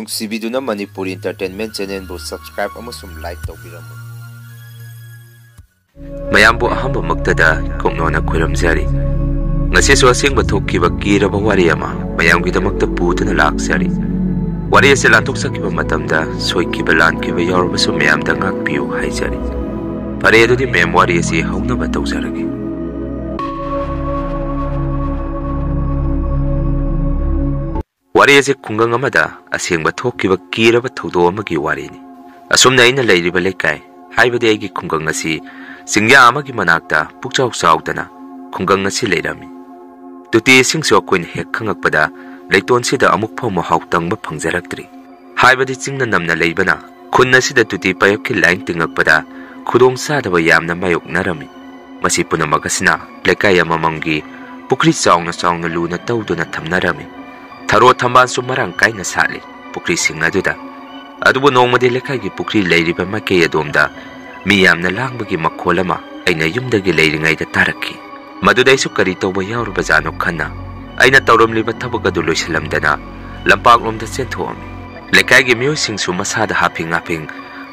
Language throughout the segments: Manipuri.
ꯅꯨꯡꯁꯤꯕꯤꯗꯨꯅ ꯃꯅꯤꯄꯨꯔ ꯏꯟꯇꯔꯇꯦꯟꯃꯦꯟ ꯆꯦꯅꯦꯜꯕꯨ ꯁꯕꯁꯀ꯭ꯔꯥꯏꯕ ꯑꯃꯁꯨꯡ ꯂꯥꯏꯛ ꯇꯧꯕꯤꯔꯝꯃꯨ. ꯃꯌꯥꯝꯕꯨ ꯑꯍꯥꯟꯕꯃꯛꯇꯗ ꯀꯣꯛꯅꯣꯅ ꯈꯨꯔꯨꯝꯖꯔꯤ. ꯉꯁꯤꯁꯨ ꯑꯁꯦꯡꯕ ꯊꯣꯛꯈꯤꯕ ꯀꯤꯔꯕ ꯋꯥꯔꯤ ꯑꯃ ꯃꯌꯥꯝꯒꯤꯗꯃꯛꯇ ꯄꯨꯗꯨꯅ ꯂꯥꯛꯆꯔꯤ. ꯋꯥꯔꯤ ꯑꯁꯤ ꯂꯥꯟꯊꯣꯛꯆꯈꯤꯕ ꯃꯇꯝꯗ ꯁꯣꯏꯈꯤꯕ ꯂꯥꯟꯈꯤꯕ ꯌꯥꯎꯔꯕꯁꯨ ꯃꯌꯥꯝꯗ ꯉꯥꯛꯄꯤꯌꯨ ꯍꯥꯏꯖꯔꯤ. ꯐꯔꯦ ꯑꯗꯨꯗꯤ ꯃꯦꯝ ꯋꯥꯔꯤ ꯑꯁꯤ ꯍꯧꯅꯕ ꯇꯧꯖꯔꯒꯦ. ꯋꯥꯔꯤ ꯑꯁꯤ ꯈꯨꯡꯒꯪ ꯑꯃꯗ ꯑꯁꯦꯡꯕ ꯊꯣꯛꯈꯤꯕ ꯀꯤꯔꯕ ꯊꯧꯗꯣꯛ ꯑꯃꯒꯤ ꯋꯥꯔꯤꯅꯤ. ꯑꯁꯨꯝꯅ ꯑꯩꯅ ꯂꯩꯔꯤꯕ ꯂꯩꯀꯥꯏ ꯍꯥꯏꯕꯗꯤ ꯑꯩꯒꯤ ꯈꯨꯡꯒꯪ ꯑꯁꯤ ꯆꯤꯡꯌꯥ ꯑꯃꯒꯤ ꯃꯅꯥꯛꯇ ꯄꯨꯛꯆꯥꯎ ꯆꯥꯎꯗꯅ ꯈꯨꯡꯒꯪ ꯑꯁꯤ ꯂꯩꯔꯝꯃꯤ. ꯇꯨꯇꯤ ꯏꯁꯤꯡꯁꯨ ꯑꯩꯈꯣꯏꯅ ꯍꯦꯛ ꯈꯪꯉꯛꯄꯗ ꯂꯩꯇꯣꯟꯁꯤꯗ ꯑꯃꯨꯛꯐꯥꯎ ꯃꯍꯥꯎ ꯇꯪꯕ ꯐꯪꯖꯔꯛꯇ꯭ꯔꯤ. ꯍꯥꯏꯕꯗꯤ ꯆꯤꯡꯅ ꯅꯝꯅ ꯂꯩꯕꯅ ꯈꯨꯟ ꯑꯁꯤꯗ ꯇꯨꯇꯤ ꯄꯥꯏꯞꯀꯤ ꯂꯥꯏꯟ ꯇꯤꯡꯉꯛꯄꯗ ꯈꯨꯗꯣꯡꯆꯥꯗꯕ ꯌꯥꯝꯅ ꯃꯥꯌꯣꯛꯅꯔꯝꯃꯤ. ꯃꯁꯤ ꯄꯨꯝꯅꯃꯛ ꯑꯁꯤꯅ ꯂꯩꯀꯥꯏ ꯑꯃꯃꯝꯒꯤ ꯄꯨꯈ꯭ꯔꯤ ꯆꯥꯎꯅ ꯆꯥꯎꯅ ꯂꯨꯅ ꯇꯧꯗꯨꯅ ꯊꯝꯅꯔꯝꯃꯤ. ꯊꯔꯣ ꯊꯝꯕꯥꯜꯁꯨ ꯃꯔꯥꯡ ꯀꯥꯏꯅ ꯁꯥꯠꯂꯤ ꯄꯨꯈ꯭ꯔꯤꯁꯤꯡ ꯑꯗꯨꯗ. ꯑꯗꯨꯕꯨ ꯅꯣꯡꯃꯗꯤ ꯂꯩꯀꯥꯏꯒꯤ ꯄꯨꯈ꯭ꯔꯤ ꯂꯩꯔꯤꯕ ꯃꯥꯏꯀꯩ ꯑꯗꯣꯝꯗ ꯃꯤ ꯌꯥꯝꯅ ꯂꯥꯡꯕꯒꯤ ꯃꯈꯣꯜ ꯑꯃ ꯑꯩꯅ ꯌꯨꯝꯗꯒꯤ ꯂꯩꯔꯤꯉꯩꯗ ꯇꯥꯔꯛꯈꯤ. ꯃꯗꯨꯗ ꯑꯩꯁꯨ ꯀꯔꯤ ꯇꯧꯕ ꯌꯥꯎꯔꯕꯖꯥꯠꯅꯣ ꯈꯟꯅ ꯑꯩꯅ ꯇꯧꯔꯝꯂꯤꯕ ꯊꯕꯛ ꯑꯗꯨ ꯂꯣꯏꯁꯤꯜꯂꯝꯗꯅ ꯂꯝꯄꯥꯛꯂꯣꯝꯗ ꯆꯦꯟꯊꯣꯛꯑꯝꯃꯤ. ꯂꯩꯀꯥꯏꯒꯤ ꯃꯤꯑꯣꯏꯁꯤꯡꯁꯨ ꯃꯁꯥꯗ ꯍꯥꯐꯤꯡ ꯍꯥꯐꯤꯡ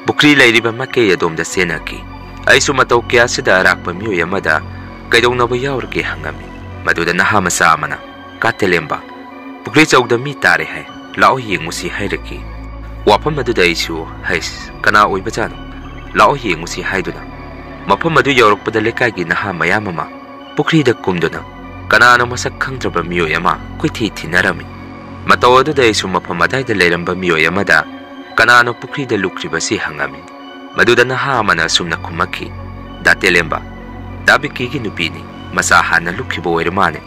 ꯄꯨꯈ꯭ꯔꯤ ꯂꯩꯔꯤꯕ ꯃꯥꯏꯀꯩ ꯑꯗꯣꯝꯗ ꯆꯦꯟꯅꯈꯤ. ꯑꯩꯁꯨ ꯃꯇꯧ ꯀꯌꯥꯁꯤꯗ ꯑꯔꯥꯛꯄ ꯃꯤꯑꯣꯏ ꯑꯃꯗ ꯀꯩꯗꯧꯅꯕ ꯌꯥꯎꯔꯒꯦ ꯍꯪꯉꯝꯃꯤ. ꯃꯗꯨꯗ ꯅꯍꯥ ꯃꯆꯥ ꯑꯃꯅ "ꯀꯥꯇꯦꯂꯦꯝꯕ, ꯄꯨꯈ꯭ꯔꯤ ꯆꯧꯗ ꯃꯤ ꯇꯥꯔꯦ ꯍꯥꯏ, ꯂꯥꯛꯑꯣ ꯌꯦꯡꯉꯨꯁꯤ" ꯍꯥꯏꯔꯛꯈꯤ. ꯋꯥꯐꯝ ꯑꯗꯨꯗ ꯑꯩꯁꯨ "ꯍꯩꯁ, ꯀꯅꯥ ꯑꯣꯏꯕꯖꯥꯠꯅꯣ? ꯂꯥꯛꯑꯣ ꯌꯦꯡꯉꯨꯁꯤ" ꯍꯥꯏꯗꯨꯅ ꯃꯐꯝ ꯑꯗꯨ ꯌꯧꯔꯛꯄꯗ ꯂꯩꯀꯥꯏꯒꯤ ꯅꯍꯥ ꯃꯌꯥꯝ ꯑꯃ ꯄꯨꯈ꯭ꯔꯤꯗ ꯀꯨꯝꯗꯨꯅ ꯀꯅꯥꯅꯣ ꯃꯁꯛ ꯈꯪꯗ꯭ꯔꯕ ꯃꯤꯑꯣꯏ ꯑꯃ ꯀꯣꯏꯊꯤ ꯊꯤꯅꯔꯝꯃꯤ. ꯃꯇꯧ ꯑꯗꯨꯗ ꯑꯩꯁꯨ ꯃꯐꯝ ꯑꯗꯥꯏꯗ ꯂꯩꯔꯝꯕ ꯃꯤꯑꯣꯏ ꯑꯃꯗ ꯀꯅꯥꯅꯣ ꯄꯨꯈ꯭ꯔꯤꯗ ꯂꯨꯞꯈ꯭ꯔꯤꯕꯁꯤ ꯍꯪꯉꯝꯃꯤ. ꯃꯗꯨꯗ ꯅꯍꯥ ꯑꯃꯅ ꯑꯁꯨꯝꯅ ꯈꯨꯝꯃꯛꯈꯤ. "ꯗꯥ ꯇꯦꯂꯦꯝꯕ, ꯗꯥ ꯕꯤꯛꯀꯤꯒꯤ ꯅꯨꯄꯤꯅꯤ. ꯃꯆꯥ ꯍꯥꯟꯅ ꯂꯨꯞꯈꯤꯕ ꯑꯣꯏꯔ ꯃꯥꯅꯦ."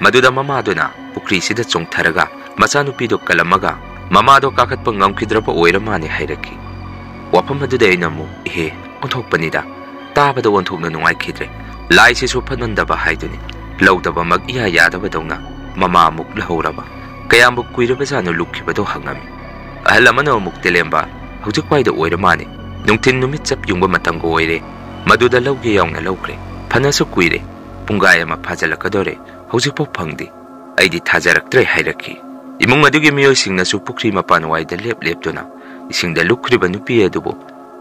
ꯃꯗꯨꯗ ꯃꯃꯥꯗꯨꯅ ꯄꯨꯈ꯭ꯔꯤꯁꯤꯗ ꯆꯣꯡꯊꯔꯒ ꯃꯆꯥꯅꯨꯄꯤꯗꯣ ꯀꯜꯂꯝꯃꯒ ꯃꯃꯥꯗꯣ ꯀꯥꯈꯠꯄ ꯉꯝꯈꯤꯗ꯭ꯔꯕ ꯑꯣꯏꯔ ꯃꯥꯅꯦ ꯍꯥꯏꯔꯛꯈꯤ. ꯋꯥꯐꯝ ꯑꯗꯨꯗ ꯑꯩꯅ ꯑꯃꯨꯛ "ꯏꯍꯦ, ꯑꯣꯟꯊꯣꯛꯄꯅꯤꯗ. ꯇꯥꯕꯗ ꯑꯣꯟꯊꯣꯛꯅ ꯅꯨꯡꯉꯥꯏꯈꯤꯗ꯭ꯔꯦ. ꯂꯥꯏꯁꯤꯁꯨ ꯐꯠꯃꯟꯗꯕ ꯍꯥꯏꯗꯨꯅꯤ. ꯂꯧꯗꯕꯃꯛ ꯏꯌꯥ ꯌꯥꯗꯕꯗꯧꯅ ꯃꯃꯥ ꯑꯃꯨꯛ ꯂꯧꯍꯧꯔꯕ. ꯀꯌꯥꯝꯕꯨ ꯀꯨꯏꯔꯕꯖꯥꯠꯅꯣ ꯂꯨꯞꯈꯤꯕꯗꯣ" ꯍꯪꯉꯝꯃꯤ. ꯑꯍꯜ ꯑꯃꯅ ꯑꯃꯨꯛ "ꯇꯦꯂꯦꯝꯕ, ꯍꯧꯖꯤꯛꯋꯥꯏꯗ ꯑꯣꯏꯔ ꯃꯥꯅꯦ. ꯅꯨꯡꯊꯤꯟ ꯅꯨꯃꯤꯠ ꯆꯞ ꯌꯨꯡꯕ ꯃꯇꯝꯒ ꯑꯣꯏꯔꯦ. ꯃꯗꯨꯗ ꯂꯧꯒꯦ ꯌꯥꯎꯅ ꯂꯧꯈ꯭ꯔꯦ. ꯐꯅꯁꯨ ꯀꯨꯏꯔꯦ. ꯄꯨꯡꯒꯥꯏ ꯑꯃ ꯐꯥꯖꯤꯜꯂꯛꯀꯗꯣꯔꯦ. ꯍꯧꯖꯤꯛꯐꯥꯎ ꯐꯪꯗꯦ. ꯑꯩꯗꯤ ꯊꯥꯖꯔꯛꯇ꯭ꯔꯦ" ꯍꯥꯏꯔꯛꯈꯤ. ꯏꯃꯨꯡ ꯑꯗꯨꯒꯤ ꯃꯤꯑꯣꯏꯁꯤꯡꯅꯁꯨ ꯄꯨꯈ꯭ꯔꯤ ꯃꯄꯥꯟꯋꯥꯏꯗ ꯂꯦꯞ ꯂꯦꯞꯇꯨꯅ ꯏꯁꯤꯡꯗ ꯂꯨꯞꯈ꯭ꯔꯤꯕ ꯅꯨꯄꯤ ꯑꯗꯨꯕꯨ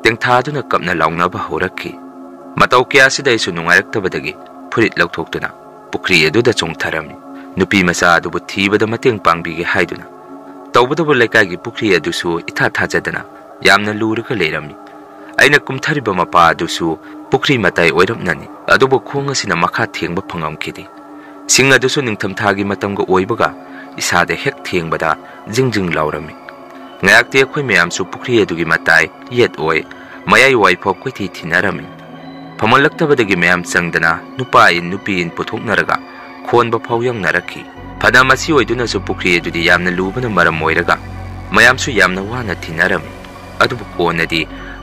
ꯇꯦꯡꯊꯥꯗꯨꯅ ꯀꯞꯅ ꯂꯥꯎꯅꯕ ꯍꯧꯔꯛꯈꯤ. ꯃꯇꯧ ꯀꯌꯥꯁꯤꯗ ꯑꯩꯁꯨ ꯅꯨꯡꯉꯥꯏꯔꯛꯇꯕꯗꯒꯤ ꯐꯨꯔꯤꯠ ꯂꯧꯊꯣꯛꯇꯨꯅ ꯄꯨꯈ꯭ꯔꯤ ꯑꯗꯨꯗ ꯆꯣꯡꯊꯔꯝꯃꯤ. ꯅꯨꯄꯤ ꯃꯆꯥ ꯑꯗꯨꯕꯨ ꯊꯤꯕꯗ ꯃꯇꯦꯡ ꯄꯥꯡꯕꯤꯒꯦ ꯍꯥꯏꯗꯨꯅ. ꯇꯧꯕꯇꯕꯨ ꯂꯩꯀꯥꯏꯒꯤ ꯄꯨꯈ꯭ꯔꯤ ꯑꯗꯨꯁꯨ ꯏꯊꯥ ꯊꯥꯖꯗꯅ ꯌꯥꯝꯅ ꯂꯨꯔꯒ ꯂꯩꯔꯝꯃꯤ. ꯑꯩꯅ ꯀꯨꯝꯊꯔꯤꯕ ꯃꯄꯥ ꯑꯗꯨꯁꯨ ꯄꯨꯈ꯭ꯔꯤ ꯃꯇꯥꯏ ꯑꯣꯏꯔꯞꯅꯅꯤ. ꯑꯗꯨꯕꯨ ꯈꯣꯡ ꯑꯁꯤꯅ ꯃꯈꯥ ꯊꯦꯡꯕ ꯐꯪꯉꯝꯈꯤꯗꯦ. ꯏꯁꯤꯡ ꯑꯗꯨꯁꯨ ꯅꯤꯡꯊꯝꯊꯥꯒꯤ ꯃꯇꯝꯒ ꯑꯣꯏꯕꯒ ꯏꯁꯥꯗ ꯍꯦꯛ ꯊꯦꯡꯕꯗ ꯖꯤꯡ ꯖꯤꯡ ꯂꯥꯎꯔꯝꯃꯤ. ꯉꯥꯏꯍꯥꯛꯇꯤ ꯑꯩꯈꯣꯏ ꯃꯌꯥꯝꯁꯨ ꯄꯨꯈ꯭ꯔꯤ ꯑꯗꯨꯒꯤ ꯃꯇꯥꯏ, ꯌꯦꯠ ꯑꯣꯏ, ꯃꯌꯥꯏ ꯋꯥꯏꯐꯥꯎ ꯀꯣꯏꯊꯤ ꯊꯤꯅꯔꯝꯃꯤ. ꯐꯝꯍꯜꯂꯛꯇꯕꯗꯒꯤ ꯃꯌꯥꯝ ꯆꯪꯗꯅ ꯅꯨꯄꯥ ꯏꯟ ꯅꯨꯄꯤ ꯏꯟ ꯄꯨꯊꯣꯛꯅꯔꯒ ꯈꯣꯟꯕ ꯐꯥꯎ ꯌꯧꯅꯔꯛꯈꯤ. ꯐꯅ ꯃꯁꯤ ꯑꯣꯏꯗꯨꯅꯁꯨ ꯄꯨꯈ꯭ꯔꯤ ꯑꯗꯨꯗꯤ ꯌꯥꯝꯅ ꯂꯨꯕꯅ ꯃꯔꯝ ꯑꯣꯏꯔꯒ ꯃꯌꯥꯝꯁꯨ ꯌꯥꯝꯅ ꯋꯥꯅ ꯊꯤꯅꯔꯝꯃꯤ. ꯑꯗꯨꯕꯨ ꯀꯣꯟꯅꯗꯤ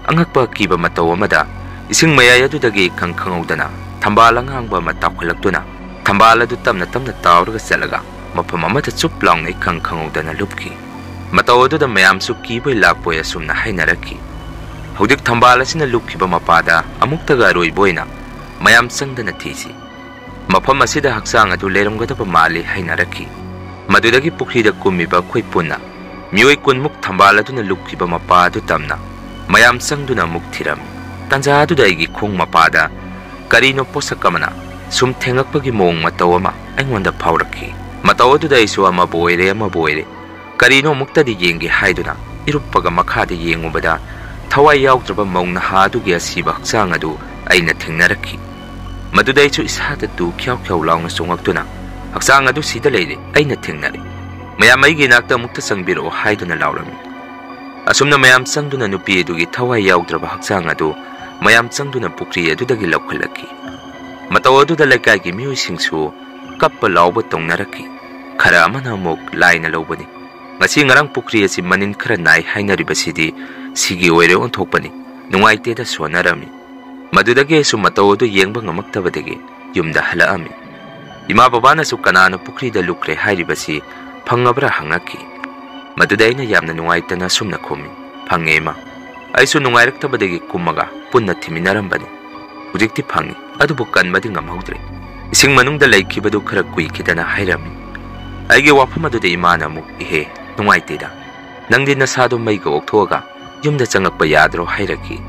ꯑꯉꯛꯄ ꯑꯀꯤꯕ ꯃꯇꯧ ꯑꯃꯗ ꯏꯁꯤꯡ ꯃꯌꯥꯏ ꯑꯗꯨꯗꯒꯤ ꯏꯈꯪ ꯈꯪꯍꯧꯗꯅ ꯊꯝꯕꯥꯜ ꯑꯉꯥꯡꯕ ꯑꯃ ꯇꯥꯎꯈꯠꯂꯛꯇꯨꯅ ꯊꯝꯕꯥꯜ ꯑꯗꯨ ꯇꯞꯅ ꯇꯞꯅ ꯇꯥꯎꯔꯒ ꯆꯠꯂꯒ ꯃꯐꯝ ꯑꯃꯗ ꯆꯨꯞ ꯂꯥꯎꯅ ꯏꯈꯪ ꯈꯪꯍꯧꯗꯅ ꯂꯨꯞꯈꯤ. ꯃꯇꯧ ꯑꯗꯨꯗ ꯃꯌꯥꯝꯁꯨ ꯀꯤꯕꯣꯏ ꯂꯥꯛꯄꯣꯏ ꯑꯁꯨꯝꯅ ꯍꯥꯏꯅꯔꯛꯈꯤ. ꯍꯧꯖꯤꯛ ꯊꯝꯕꯥꯜ ꯑꯁꯤꯅ ꯂꯨꯞꯈꯤꯕ ꯃꯄꯥꯗ ꯑꯃꯨꯛꯇꯒ ꯑꯔꯣꯏꯕ ꯑꯣꯏꯅ ꯃꯌꯥꯝ ꯆꯪꯗꯅ ꯊꯤꯁꯤ. ꯃꯐꯝ ꯑꯁꯤꯗ ꯍꯛꯆꯥꯡ ꯑꯗꯨ ꯂꯩꯔꯝꯒꯗꯕ ꯃꯥꯜꯂꯤ ꯍꯥꯏꯅꯔꯛꯈꯤ. ꯃꯗꯨꯗꯒꯤ ꯄꯨꯈ꯭ꯔꯤꯗ ꯀꯨꯝꯃꯤꯕ ꯑꯩꯈꯣꯏ ꯄꯨꯟꯅ ꯃꯤꯑꯣꯏ 10ꯃꯨꯛ ꯊꯝꯕꯥꯜ ꯑꯗꯨꯅ ꯂꯨꯞꯈꯤꯕ ꯃꯄꯥ ꯑꯗꯨ ꯇꯝꯅ ꯃꯌꯥꯝ ꯆꯪꯗꯨꯅ ꯑꯃꯨꯛ ꯊꯤꯔꯝꯃꯤ. ꯇꯟꯖꯥ ꯑꯗꯨꯗ ꯑꯩꯒꯤ ꯈꯣꯡ ꯃꯄꯥꯗ ꯀꯔꯤꯅꯣ ꯄꯣꯠꯁꯛ ꯑꯃꯅ ꯁꯨꯝ ꯊꯦꯡꯉꯛꯄꯒꯤ ꯃꯑꯣꯡ ꯃꯇꯧ ꯑꯃ ꯑꯩꯉꯣꯟꯗ ꯐꯥꯎꯔꯛꯈꯤ. ꯃꯇꯧ ꯑꯗꯨꯗ ꯑꯩꯁꯨ ꯑꯃꯕꯨ ꯑꯣꯏꯔꯦ ꯑꯃꯕꯨ ꯑꯣꯏꯔꯦ ꯀꯔꯤꯅꯣ ꯑꯃꯨꯛꯇꯗꯤ ꯌꯦꯡꯒꯦ ꯍꯥꯏꯗꯨꯅ ꯏꯔꯨꯞꯄꯒ ꯃꯈꯥꯗ ꯌꯦꯡꯉꯨꯕꯗ ꯊꯋꯥꯏ ꯌꯥꯎꯗ꯭ꯔꯕ ꯃꯧ ꯅꯍꯥ ꯑꯗꯨꯒꯤ ꯑꯁꯤꯕ ꯍꯛꯆꯥꯡ ꯑꯗꯨ ꯑꯩꯅ ꯊꯦꯡꯅꯔꯛꯈꯤ. ꯃꯗꯨꯗ ꯑꯩꯁꯨ ꯏꯁꯥꯗ ꯇꯨ ꯈ꯭ꯌꯥꯎ ꯈ꯭ꯌꯥꯎ ꯂꯥꯎꯅ ꯆꯣꯡꯉꯛꯇꯨꯅ "ꯍꯛꯆꯥꯡ ꯑꯗꯨ ꯁꯤꯗ ꯂꯩꯔꯦ. ꯑꯩꯅ ꯊꯦꯡꯅꯔꯦ. ꯃꯌꯥꯝ ꯑꯩꯒꯤ ꯏꯅꯥꯛꯇ ꯑꯃꯨꯛꯇ ꯆꯪꯕꯤꯔꯛꯑꯣ" ꯍꯥꯏꯗꯨꯅ ꯂꯥꯎꯔꯝꯃꯤ. ꯑꯁꯨꯝꯅ ꯃꯌꯥꯝ ꯆꯪꯗꯨꯅ ꯅꯨꯄꯤ ꯑꯗꯨꯒꯤ ꯊꯋꯥꯏ ꯌꯥꯎꯗ꯭ꯔꯕ ꯍꯛꯆꯥꯡ ꯑꯗꯨ ꯃꯌꯥꯝ ꯆꯪꯗꯨꯅ ꯄꯨꯈ꯭ꯔꯤ ꯑꯗꯨꯗꯒꯤ ꯂꯧꯈꯠꯂꯛꯈꯤ. ꯃꯇꯧ ꯑꯗꯨꯗ ꯂꯩꯀꯥꯏꯒꯤ ꯃꯤꯑꯣꯏꯁꯤꯡꯁꯨ ꯀꯞꯄ ꯂꯥꯎꯕ ꯇꯧꯅꯔꯛꯈꯤ. ꯈꯔ ꯑꯃꯅ ꯑꯃꯨꯛ ꯂꯥꯏꯅ ꯂꯧꯕꯅꯤ. ꯉꯁꯤ ꯉꯔꯥꯡ ꯄꯨꯈ꯭ꯔꯤ ꯑꯁꯤ ꯃꯅꯤꯟ ꯈꯔ ꯅꯥꯏ ꯍꯥꯏꯅꯔꯤꯕꯁꯤꯗꯤ ꯁꯤꯒꯤ ꯑꯣꯏꯔꯦ ꯑꯣꯟꯊꯣꯛꯄꯅꯤ. ꯅꯨꯡꯉꯥꯏꯇꯦꯗ ꯁꯣꯟꯅꯔꯝꯃꯤ. ꯃꯗꯨꯗꯒꯤ ꯑꯩꯁꯨ ꯃꯇꯧ ꯑꯗꯨ ꯌꯦꯡꯕ ꯉꯝꯃꯛꯇꯕꯗꯒꯤ ꯌꯨꯝꯗ ꯍꯜꯂꯛꯑꯝꯃꯤ. ꯏꯃꯥ ꯕꯕꯥꯅꯁꯨ ꯀꯅꯥꯅ ꯄꯨꯈ꯭ꯔꯤꯗ ꯂꯨꯞꯈ꯭ꯔꯦ ꯍꯥꯏꯔꯤꯕꯁꯤ ꯐꯪꯉꯕ꯭ꯔꯥ ꯍꯪꯉꯛꯈꯤ. ꯃꯗꯨꯗ ꯑꯩꯅ ꯌꯥꯝꯅ ꯅꯨꯡꯉꯥꯏꯇꯅ ꯑꯁꯨꯝꯅ ꯈꯨꯝꯃꯤ. "ꯐꯪꯉꯦ ꯏꯃꯥ. ꯑꯩꯁꯨ ꯅꯨꯡꯉꯥꯏꯔꯛꯇꯕꯗꯒꯤ ꯀꯨꯝꯃꯒ ꯄꯨꯟꯅ ꯊꯤꯃꯤꯟꯅꯔꯝꯕꯅꯤ. ꯍꯧꯖꯤꯛꯇꯤ ꯐꯪꯉꯤ. ꯑꯗꯨꯕꯨ ꯀꯟꯕꯗꯤ ꯉꯝꯍꯧꯗ꯭ꯔꯦ. ꯏꯁꯤꯡ ꯃꯅꯨꯡꯗ ꯂꯩꯈꯤꯕꯗꯨ ꯈꯔ ꯀꯨꯏꯈꯤꯗꯅ" ꯍꯥꯏꯔꯝꯃꯤ. ꯑꯩꯒꯤ ꯋꯥꯐꯝ ꯑꯗꯨꯗ ꯏꯃꯥꯅ ꯑꯃꯨꯛ "ꯏꯍꯦ, ꯅꯨꯡꯉꯥꯏꯇꯦꯗ. Nangdi nasado maiga okthoga yumda changakpa yadro hairaki.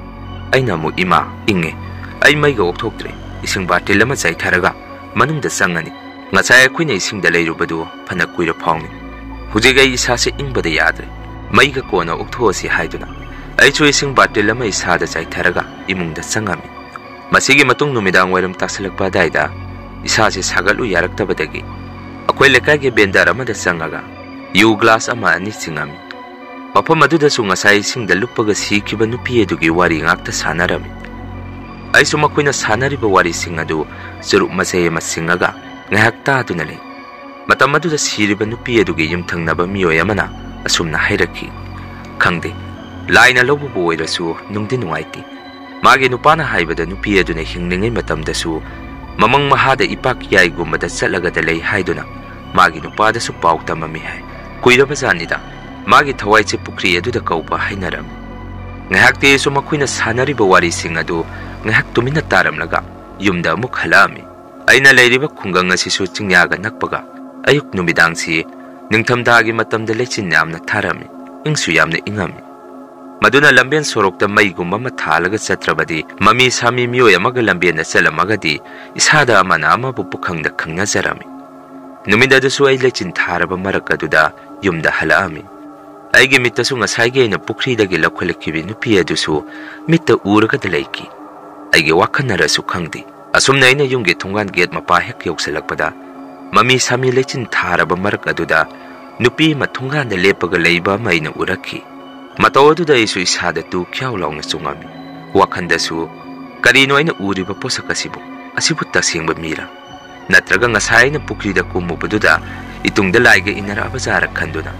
Aina amuk ima inge. Ai maiga okthoktre. Ising batil ama chaitharaga manungda changani. Ngasai akhoi na isingda leirubadu phana kuira phawni. Hujig ai isase ingbada yadre. Maiga kona okthoasi haiduna. Ai chu ising batil ama isada chaitharaga imungda changami. Masigi matung numidang wairam taksalakpa daida isase sagalu yaraktabadagi. Akhoi lekage bendar amada changaga yu glass ama ani chingami. Mafam adudasu ngasai isingda lupaga sikiba nupi adugi wari ngakta sanarami. Aisu makoina sanariba wari sing adu suruk masay masingaga ngayak taaduna lay. Matam aduda siriba nupi adugi yumthangnaba miyoy amana asumna hairaki. Khangde laina lawbubu oirasu nungdi nungaiti. Magi nupana haibada nupi aduna hinglingay matamdasu mamang mahada ipak yay gumada chatlagada lay haiduna magi nupadasu paw tamami hay. Kuiraba zanida magi thawaiche pukri aduda kaupa hainaram. Ngahakti isu makoina sanariba wari sing adu ngahak tumina taramlaga yumda amuk halami. Aina layriba khungang asisu chingyaga nakpaga ayuk numidangsi ningthamdagi matamda lechin yamna tharami ingsu yamna ingami. Maduna lambian sorokta maigumba mathalaga chatrabadi mami sami miyoy amaga lambian na chalamagadi isada amana amabu pukhangda khangnazarami. Numidadasu ay lechin tharaba marakaduda yumda halami. Aigi mitasu ngasayge na pukridagi lakwalakibi nupi adusu mita uragada layki. Aigi wakanarasu khangdi. Asumna ina yunggi thungan gate mapa hek yoksalakpada mami sami lechin tharaba marak aduda nupi mathungan da lepaga leiba maina uraki. Mataw aduda isu isada tu kyaw law na sungami. Wakandasu karino ina uriba posakasibu asibu tasingba mira. Natraga ngasay na pukrida kumubaduda itungda laiga inara abazara kanduna.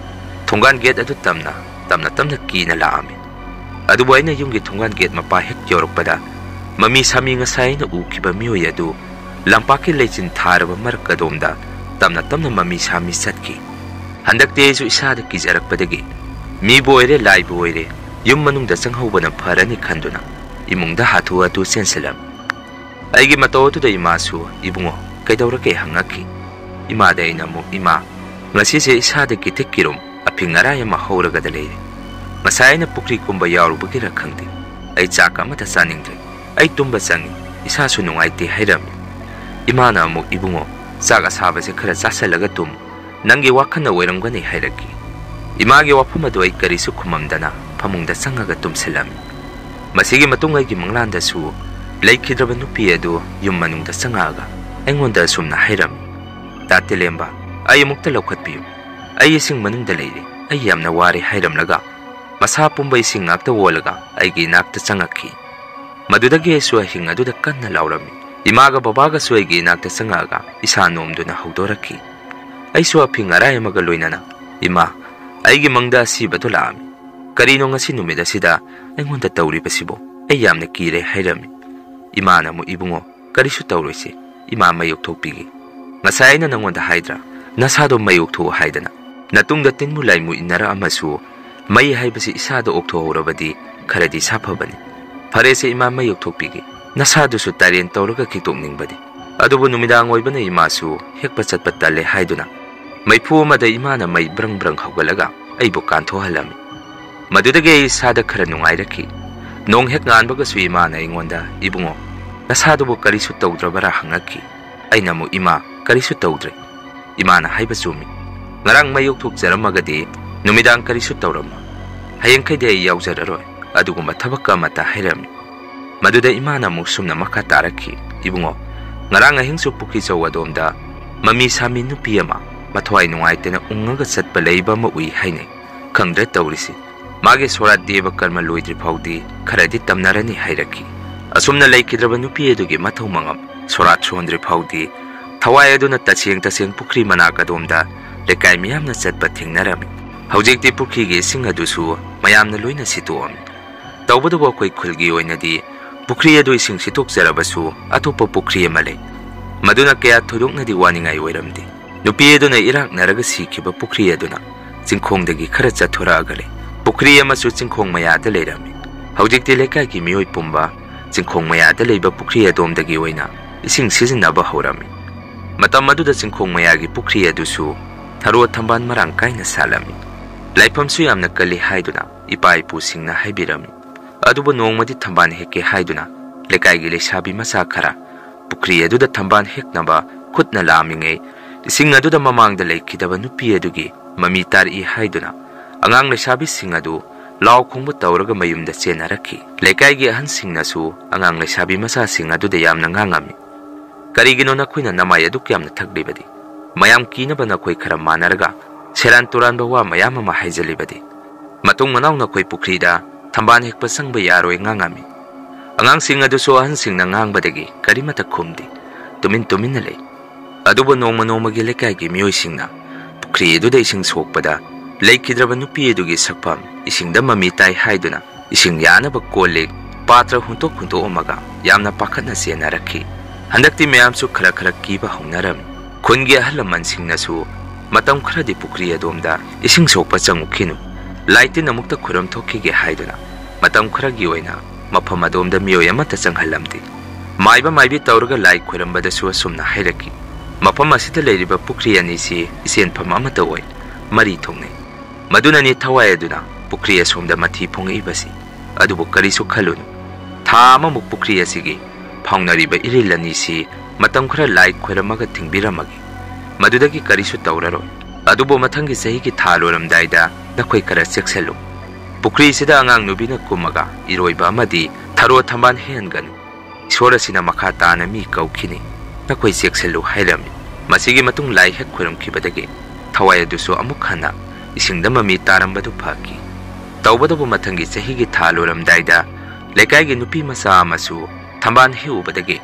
Thungan gate adu tamna ki na laami. Adu buhay na yunggi thungan gate mapa hek yorokpada mami sami ngasay na ukiba miyoy adu lampaki lechin tharaba marakadomda tamna mami sami satki. Handakte isu isada kijarakpadagi mi boyre lai boyre yum manungda changhawbana pharani khanduna imungda hathu atu sensalam. Aigi mataw tuda imasu ibungo kaidawrake hangaki. Imada inamu ima ngasise isada kitekkirum apingaray ama hawragada leire. Ngasay na pukri kumba yawrubagira khangde. Ay chaka amata chaningdre. Ay tumba changi isasu nungaite hairami. Imana amuk ibungo chak asabase khara chasalaga tum nangi wakhana oiramgani hairaki. Imagi wafam adu ay karisu khumamdana phamungda changaga tumsilami. Masigi matung aygi manglandasu laikhidraba nupi adu yum manungda changaga aingonda sumna hairami. Tatilemba ay amukta lawkhatpiyu. Ay ising manungda leire ay yamna wari hairamlaga masa pumba ising ngakta wolaga aygi nakta changakhi. Madudagi isu ahing aduda kanna laurami. Imaga babaga su aygi nakta changaga isa nomduna hawdoraki. Ay su apingaray amaga loinana ima aygi mangda asibadu laami. Karino ngasi numida sida aingonda tawribasibo ay yamna kire hairami. Imana mo ibungo karisu tawroise ima mayok thokpigi. Ngasay na nangonda haidra nasado mayok tho haidana. Natungda tinmu laymu inara amasu may haibasi isada oktho horabadi kharadi saphabani. Farese ima mayok thokpigi nasado su tarien tawraga kitokningbadi. Adubu numidang oibana imasu hekpa chatpa tale haiduna maipu amada imana may brang hawgalaga aybu kantho halami. Madudagi isada khara nungairaki. Nong hek nganbagasu imana ingonda ibungo nasadubu karisu tawdrabara hangaki. Aina mo ima karisu tawdre. Imana haibasumi ngarang mayok thokjaramagadi numidang karisu tawrama. Hayengkhaide ay yawjararoy adugumba thabakka amata hairami. Maduda imana mo sumna makha taraki ibungo ngarang ahingsu pukri chawadom mami sami nupi ama mathwai nungaitena ungaga chatpa leiba ma ui hainai. Khangdra tawrisi mage sorat deba karma loidri phawdi kharadi tamnarani hairaki. Asumna laikhidraba nupi adugi mathaw mangam sorat sondri phawdi thawai aduna tacheng pukri manakadomda lekai miyamna chatpa thingnarami. Haujikti pukri ge sing adusu mayamna loina situami. Tawbaduba koi khulgi oinadi pukri adu ising sitokjarabasu atopa pukri ama lei. Maduna kaya thuduknadi waningai oiramdi. Nupi aduna irak naraga sikiba pukri aduna chingkhongdagi khara chathoraaga lei. Pukri amasu chingkhong mayada leirami. Haujikti lekai ki miyoi pumba chingkhong mayada leiba pukri adomdagi oina ising sizinaba hawrami. Matam aduda chingkhong mayagi pukri adusu tharo thamban marang kaina salami. Laifamsu yamna kali haiduna ipa ipu singna haibirami. Adubu nongmadi thamban heke haiduna lekaigi lesabi masa khara pukri aduda thamban heknaba khutna lamingai ising aduda mamangda leikidaba nupi adugi mami tari haiduna angang lesabi sing adu law khongbu tawraga mayumda chenarakhi lekaigi ahan singnasu angang lesabi masa sing aduda yamna ngangami karigino nakhoina namai adu kyamna thaglibadi mayam kinaba nakhoi khara manaraga seran turan bawa mayam ma haijalibadi matung manaw nakhoi pukri da thamban hekpa sangba yaroi ngangami angang sing adu so ahan sing na ngangbadagi karimata khumdi tumin lei adubo nongmagi lekaigi mioi singna pukri aduda ising sokpada leikidraba nupi adugi sakpam isingda mami tai haiduna ising yanaba kolle patra huntok omaga yamna pakhatna senarakhi handakti mayamsu khara kiba hongnarami khungi ahalaman singnasu matam kharadi pukri adomda ising sokpa changukhinu laitin amukta khuram thokkige haiduna matam kharagi oina mafam adomda miyoi amata changhalamdi maiba maibi tawraga lai khurambada su sumna hairaki mafam asita leiriba pukri ani si isen pham amata oi mari thongne madunani thawai aduna pukri asomda mathi phongi basi adubu karisu khalunu tha amamuk pukri asigi phaungnariba irilani si matam khara lai khuramaga thingbiramagi madudagi karisu tawraro adubu mathangi sahi ki thaloramdaida nakhoi kara sekselu pukri sida angang nubina kumaga iroiba amadi tharo thamban henganu isora sina makha tana mi kaukhini nakhoi sekselu hairami masigi matung lai hek khuram khibadagi thawai adusu amuk khana isingda mami tarambadu phaki tawbadabu mathangi sahi ki thaloramdaida lekai gi nupi masa amasu thamban hiubadagi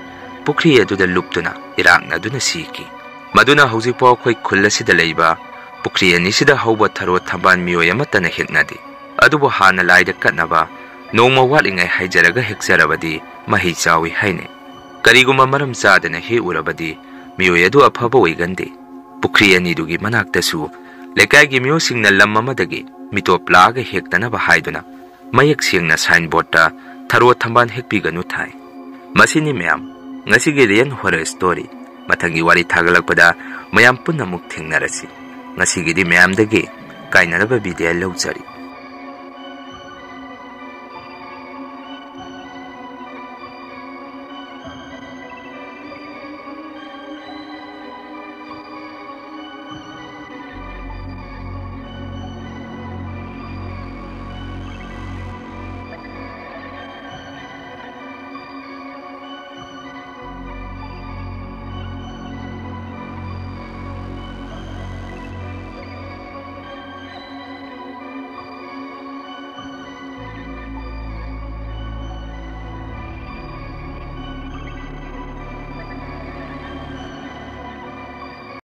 pukri aduda luptuna irangna duna siki maduna haujipo khoi khulasida leiba pukri ani sida hauba tharo thamban miyoi amatana heknadi adubo hana laida katnaba nongma walingai haijaraga hekjarabadi mahi chawi haine kariguma maram chadana he urabadi miyoi adu afaba oigande pukri ani dugi manaktasu lekai gi miyo singna lammamadagi mitop laga hektanaba haiduna mayak singna signboard ta tharo thamban hekpiganu thai masini mayam ngasigi rian horror story mathangi wari thagalakpada mayam punamuk thengnarasi ngasigi di mayam dagi kainaraba video lawjari